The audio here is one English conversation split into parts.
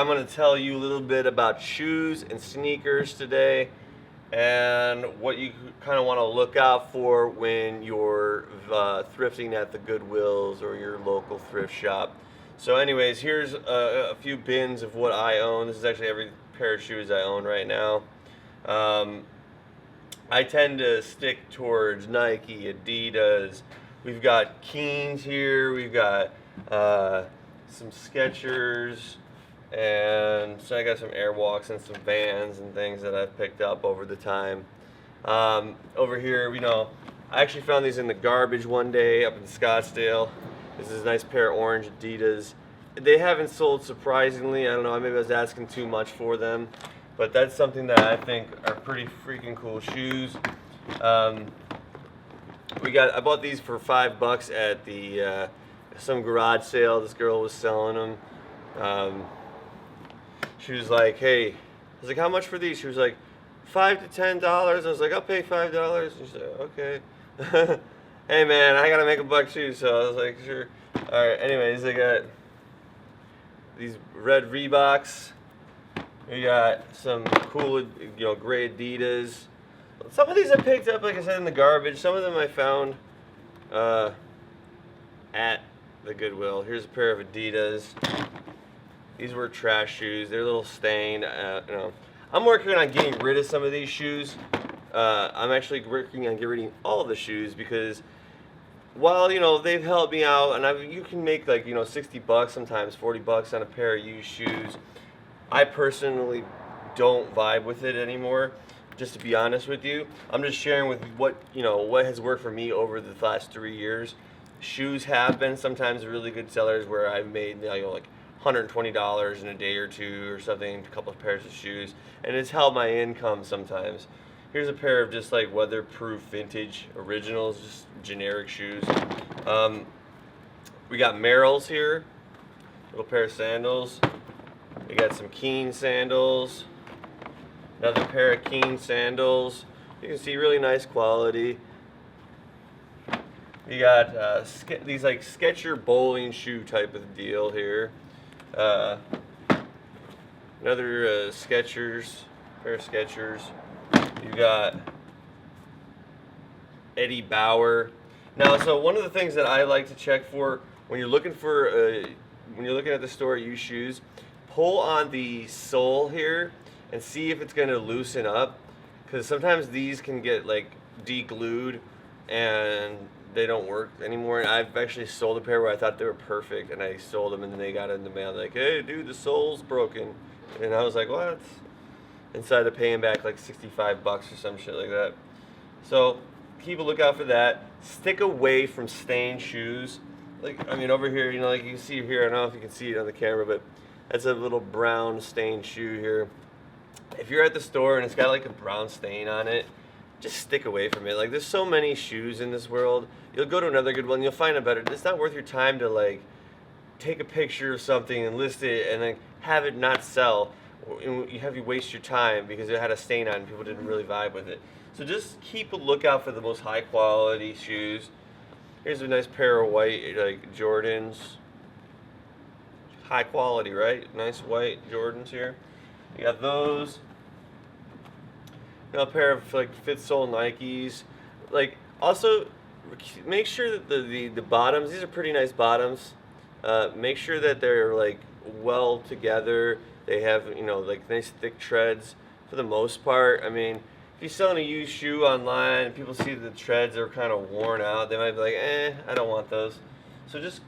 I'm going to tell you a little bit about shoes and sneakers today and what you kind of want to look out for when you're thrifting at the Goodwills or your local thrift shop. So anyways, here's a few bins of what I own. This is actually every pair of shoes I own right now. I tend to stick towards Nike, Adidas. We've got Keens here. We've got some Skechers, and so I got some Airwalks and some Vans and things that I've picked up over the time. Over here, I actually found these in the garbage one day up in Scottsdale. This is a nice pair of orange Adidas. They haven't sold, surprisingly. I don't know, maybe I was asking too much for them, but that's something that I think are pretty freaking cool shoes. I bought these for $5 at the some garage sale. This girl was selling them. She was like, "Hey," I was like, "How much for these?" She was like, $5 to $10. I was like, "I'll pay $5." She said, "Okay." Hey man, I gotta make $1 too, so I was like, "Sure." All right. Anyways, I got these red Reeboks. We got some cool, gray Adidas. Some of these I picked up, like I said, in the garbage. Some of them I found at the Goodwill. Here's a pair of Adidas. These were trash shoes. They're a little stained. I'm working on getting rid of some of these shoes. I'm actually working on getting rid of all the shoes because while they've helped me out, and you can make like $60, sometimes $40 on a pair of used shoes. I personally don't vibe with it anymore. Just to be honest with you, I'm just sharing with what has worked for me over the last 3 years. Shoes have been sometimes really good sellers where I've made like $120 in a day or two or something, a couple of pairs of shoes, and it's held my income sometimes. Here's a pair of just like weatherproof vintage originals, just generic shoes. We got Merrell's here, little pair of sandals. We got some Keen sandals, another pair of Keen sandals. You can see really nice quality. We got these like Sketcher bowling shoe type of deal here. Another Skechers, pair of Skechers. You got Eddie Bauer. Now, so one of the things that I like to check for when you're looking at the store used shoes, pull on the sole here and see if it's going to loosen up, because sometimes these can get like de-glued and they don't work anymore. And I've actually sold a pair where I thought they were perfect, and I sold them, and then they got it in the mail like, "Hey dude, the sole's broken," and I was like, "What?" And so I had to pay him back like $65 or some shit like that. So keep a lookout for that. Stick away from stained shoes. Like, over here, like you can see here, I don't know if you can see it on the camera, but that's a little brown stained shoe here. If you're at the store and it's got like a brown stain on it, just stick away from it. Like, there's so many shoes in this world. You'll go to another good one, you'll find a better. It's not worth your time to like take a picture of something and list it and then have it not sell. You waste your time because it had a stain on it and people didn't really vibe with it. So just keep a lookout for the most high quality shoes. Here's a nice pair of white like Jordans. High quality, right? Nice white Jordans here. You got those. A pair of like fit sole Nikes. Like, also make sure that the bottoms, these are pretty nice bottoms. Make sure that they're like well together. They have like nice thick treads for the most part. If you're selling a used shoe online and people see the treads are kind of worn out, they might be like, I don't want those. So just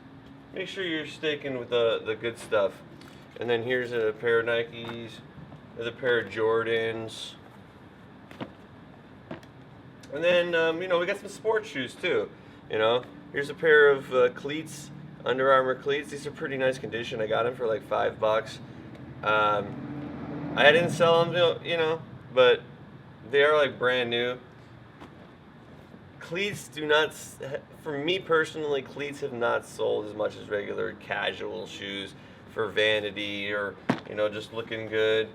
make sure you're sticking with the good stuff. And then here's a pair of Nikes, another pair of Jordans. And then, we got some sports shoes too. Here's a pair of cleats, Under Armour cleats. These are pretty nice condition. I got them for like $5. I didn't sell them, but they are like brand new. Cleats do not, for me personally, cleats have not sold as much as regular casual shoes for vanity or, just looking good.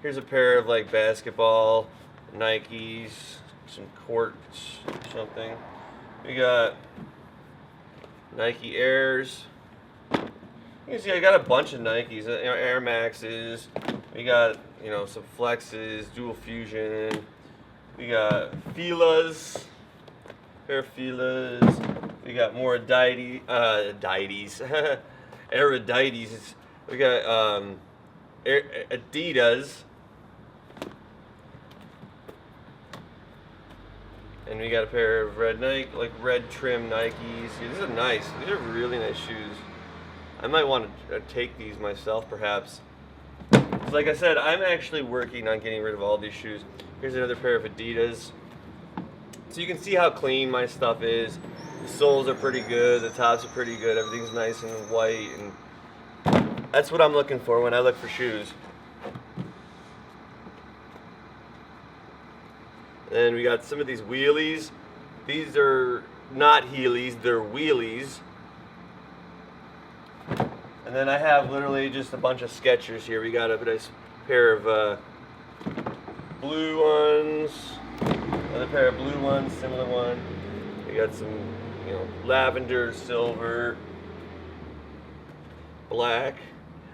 Here's a pair of like basketball Nikes, some courts or something. We got Nike Airs. You can see I got a bunch of Nikes, Air Maxes. We got, some Flexes, Dual Fusion. We got Filas, pair of Filas. We got more Adidas, Erudites. We got Adidas. And we got a pair of red red trim Nikes. These are nice. These are really nice shoes. I might want to take these myself, perhaps. Like I said, I'm actually working on getting rid of all these shoes. Here's another pair of Adidas. So you can see how clean my stuff is. The soles are pretty good. The tops are pretty good. Everything's nice and white, and that's what I'm looking for when I look for shoes. And we got some of these wheelies. These are not Heelys, they're wheelies. And then I have literally just a bunch of Skechers here. We got a nice pair of blue ones, another pair of blue ones, similar one. We got some, lavender, silver, black.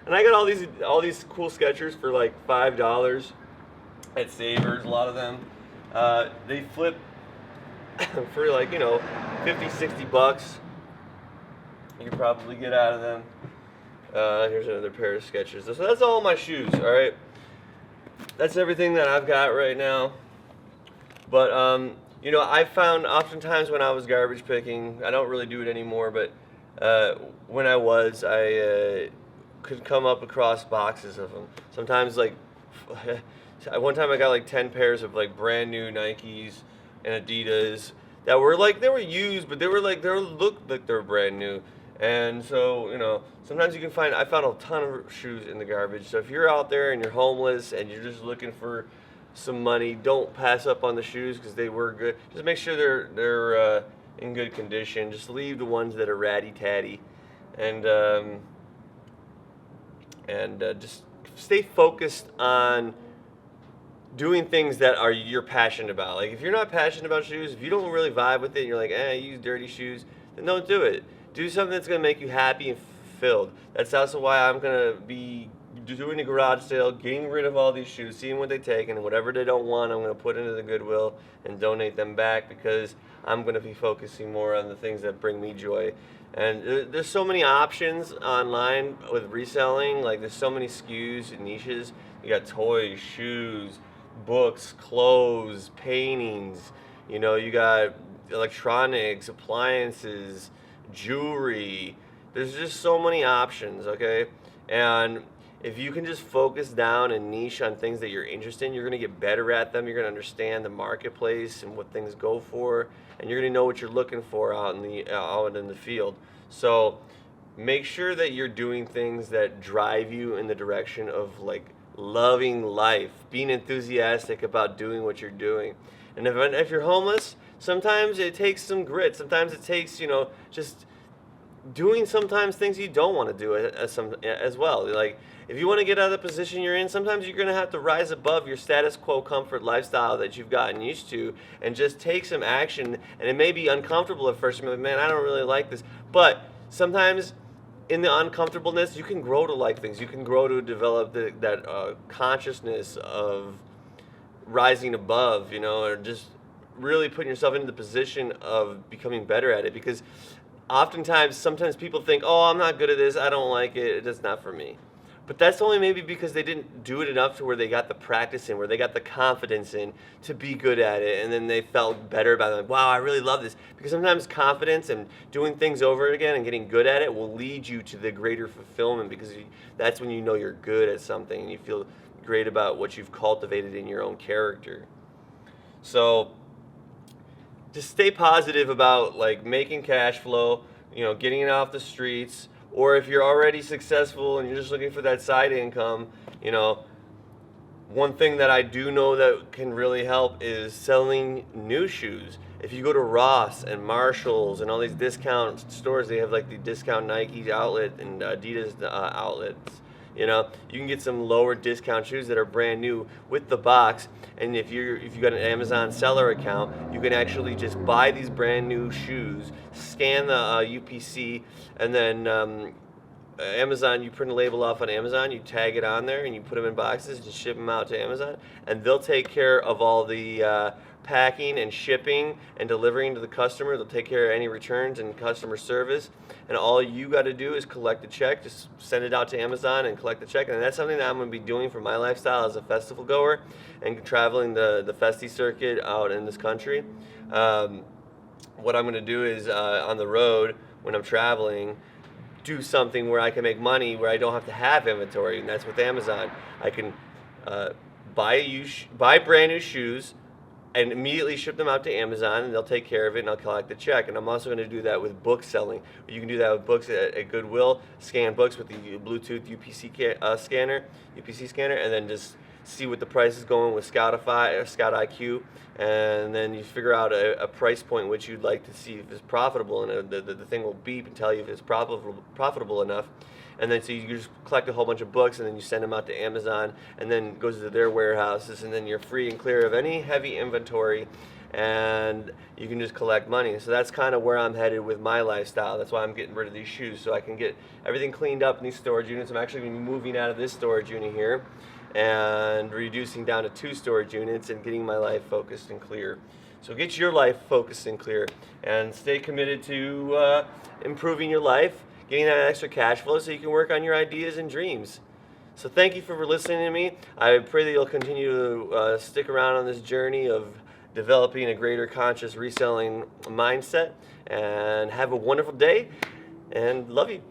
And I got all these cool Skechers for like $5 at Savers, a lot of them. They flip for like, 50, 60 bucks. You can probably get out of them. Here's another pair of Skechers. So that's all my shoes, alright? That's everything that I've got right now. But, I found oftentimes when I was garbage picking, I don't really do it anymore, but when I was, I could come up across boxes of them. Sometimes, like, one time I got like 10 pairs of like brand new Nikes and Adidas that were like, they were used, but they looked like they were brand new. And so, sometimes I found a ton of shoes in the garbage. So if you're out there and you're homeless and you're just looking for some money, don't pass up on the shoes because they were good. Just make sure they're in good condition. Just leave the ones that are ratty-tatty. And just stay focused on doing things that you're passionate about. Like if you're not passionate about shoes, if you don't really vibe with it, and you're like, I use dirty shoes, then don't do it. Do something that's gonna make you happy and fulfilled. That's also why I'm gonna be doing a garage sale, getting rid of all these shoes, seeing what they take, and whatever they don't want, I'm gonna put into the Goodwill and donate them back because I'm gonna be focusing more on the things that bring me joy. And there's so many options online with reselling. Like there's so many SKUs and niches. You got toys, shoes, books, clothes, paintings, you got electronics, appliances, jewelry. There's just so many options, okay? And if you can just focus down and niche on things that you're interested in, you're gonna get better at them. You're gonna understand the marketplace and what things go for, and you're gonna know what you're looking for out in the field. So make sure that you're doing things that drive you in the direction of like loving life, being enthusiastic about doing what you're doing. And if you're homeless, sometimes it takes some grit. Sometimes it takes, just doing sometimes things you don't want to do as well. Like if you want to get out of the position you're in, sometimes you're going to have to rise above your status quo comfort lifestyle that you've gotten used to and just take some action. And it may be uncomfortable at first. You're like, man, I don't really like this. But sometimes in the uncomfortableness, you can grow to like things. You can grow to develop that consciousness of rising above, or just really putting yourself into the position of becoming better at it. Because sometimes people think, oh, I'm not good at this, I don't like it, it's not for me. But that's only maybe because they didn't do it enough to where they got the practice in, where they got the confidence in to be good at it, and then they felt better about it. Like, wow, I really love this. Because sometimes confidence and doing things over again and getting good at it will lead you to the greater fulfillment, because that's when you know you're good at something and you feel great about what you've cultivated in your own character. So just stay positive about like making cash flow, getting it off the streets. Or if you're already successful and you're just looking for that side income, one thing that I do know that can really help is selling new shoes. If you go to Ross and Marshalls and all these discount stores, they have like the discount Nike outlet and Adidas outlets. You can get some lower discount shoes that are brand new with the box. And if you got an Amazon seller account, you can actually just buy these brand new shoes, scan the UPC, and then Amazon, you print a label off on Amazon, you tag it on there, and you put them in boxes and ship them out to Amazon, and they'll take care of all the packing and shipping and delivering to the customer. They'll take care of any returns and customer service, and all you got to do is collect the check. Just send it out to Amazon and collect the check, and that's something that I'm going to be doing for my lifestyle as a festival goer and traveling the Festi circuit out in this country. What I'm going to do is on the road when I'm traveling, do something where I can make money where I don't have to have inventory, and that's with Amazon. I can buy brand new shoes and immediately ship them out to Amazon, and they'll take care of it, and I'll collect the check. And I'm also going to do that with book selling. You can do that with books at Goodwill, scan books with the Bluetooth UPC scanner, and then just see what the price is going with Scoutify or Scout IQ, and then you figure out a price point which you'd like to see if it's profitable, and the thing will beep and tell you if it's profitable enough. And then so you just collect a whole bunch of books, and then you send them out to Amazon, and then it goes to their warehouses, and then you're free and clear of any heavy inventory, and you can just collect money. So that's kind of where I'm headed with my lifestyle. That's why I'm getting rid of these shoes, so I can get everything cleaned up in these storage units. I'm actually going to be moving out of this storage unit here and reducing down to 2 storage units and getting my life focused and clear. So get your life focused and clear, and stay committed to improving your life, getting that extra cash flow so you can work on your ideas and dreams. So thank you for listening to me. I pray that you'll continue to stick around on this journey of developing a greater conscious reselling mindset, and have a wonderful day, and love you.